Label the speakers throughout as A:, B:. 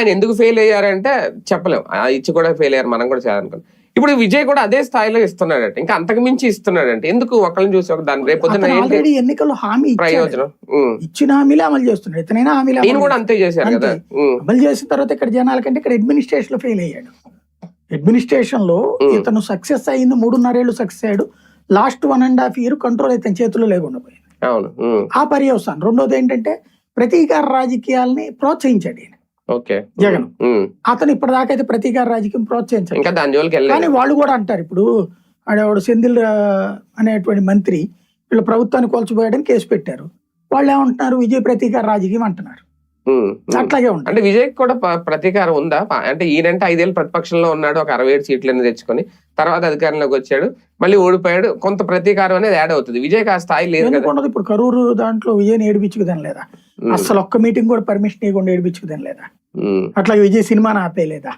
A: ఆయన ఎందుకు ఫెయిల్ అయ్యారంటే చెప్పలేం, ఇచ్చి కూడా ఫెయిల్ అయ్యారు, మనం కూడా చేయాలనుకున్నాం. ఇప్పుడు విజయ్ కూడా అదే స్థాయిలో ఇస్తున్నాడంటే, ఇంకా అంతకు మించి ఇస్తున్నాడంటే ఎందుకు ఒకళ్ళని చూసి ఒక దాని రేపు
B: ఆల్రెడీ ఎన్నికల్లో హామీ
A: ప్రయోజనం
B: ఇచ్చిన హామీలే అమలు చేస్తున్నాడు. ఇతనైనా హామీలు
A: ఈయన కూడా అంతే చేశారు కదా.
B: అమలు చేసిన తర్వాత ఇక్కడ జనాల కంటే ఇక్కడ అడ్మినిస్ట్రేషన్ లో ఫెయిల్ అయ్యాడు. అడ్మినిస్ట్రేషన్ లో ఇతను సక్సెస్ అయింది, 3.5 ఏళ్ళు సక్సెస్ అయ్యాడు. లాస్ట్ 1.5 year కంట్రోల్ అయితే చేతుల్లో లేకుండా పోయింది. ఆ పర్యవసానం. రెండోది ఏంటంటే ప్రతీకార రాజకీయాలని ప్రోత్సహించాడు ఈయన జగన్. అతను ఇప్పటిదాకా అయితే ప్రతీకార రాజకీయం ప్రోత్సహించాడు. కానీ వాళ్ళు కూడా అంటారు, ఇప్పుడు ఆడవాడు సెంధిల్ అనేటువంటి మంత్రి వీళ్ళ ప్రభుత్వాన్ని కోల్చిపోయాడని కేసు పెట్టారు. వాళ్ళు ఏమంటున్నారు, విజయ్ ప్రతీకార రాజకీయం అంటున్నారు. అట్లాగే ఉంటుంది.
A: అంటే విజయ్ కూడా ప్రతీకారం ఉందా? అంటే ఈయనంటే 5 ఏళ్ళు ప్రతిపక్షంలో ఉన్నాడు, ఒక 67 సీట్లను తెచ్చుకొని తర్వాత అధికారంలోకి వచ్చాడు, మళ్ళీ ఓడిపోయాడు, కొంత ప్రతీకారం అనేది యాడ్ అవుతుంది. విజయ్ ఆ స్థాయి లేదు కదా.
B: ఇప్పుడు కరూరు దాంట్లో విజయ్ ఏడిపించుకుదాని లేదా, అసలు ఒక్క మీటింగ్ కూడా పర్మిషన్ ఇవ్వకుండా ఏడిపించుకుదాని లేదా, అట్లాగే విజయ్ సినిమాని ఆపేయలేదా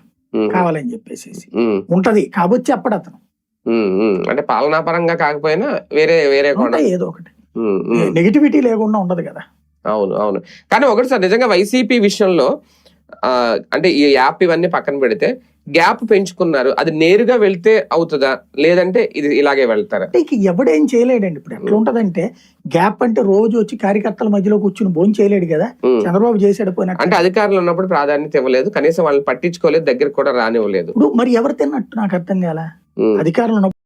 B: కావాలని చెప్పేసి ఉంటది కాబట్టి చెప్పడు అతను.
A: అంటే పాలనాపరంగా కాకపోయినా వేరే వేరే
B: ఏదో ఒకటి నెగిటివిటీ లేకుండా ఉండదు కదా.
A: అవును అవును. కానీ ఒకటి సార్, నిజంగా వైసీపీ విషయంలో అంటే ఈ యాప్ ఇవన్నీ పక్కన పెడితే గ్యాప్ పెంచుకున్నారు, అది నేరుగా వెళ్తే అవుతుందా లేదంటే ఇది ఇలాగే వెళ్తారా?
B: ఎవడేం చేయలేడండి. ఇప్పుడు ఎట్లా ఉంటదంటే గ్యాప్ అంటే రోజు వచ్చి కార్యకర్తల మధ్యలో కూర్చుని భోజనం చేయలేడు కదా. చంద్రబాబు చేసాడు పోయినా
A: అంటే అధికారులు ఉన్నప్పుడు ప్రాధాన్యత ఇవ్వలేదు, కనీసం వాళ్ళని పట్టించుకోలేదు, దగ్గర కూడా రానివ్వలేదు.
B: ఇప్పుడు మరి ఎవరు తిన్నట్టు నాకు అర్థం కాల. అధికారులు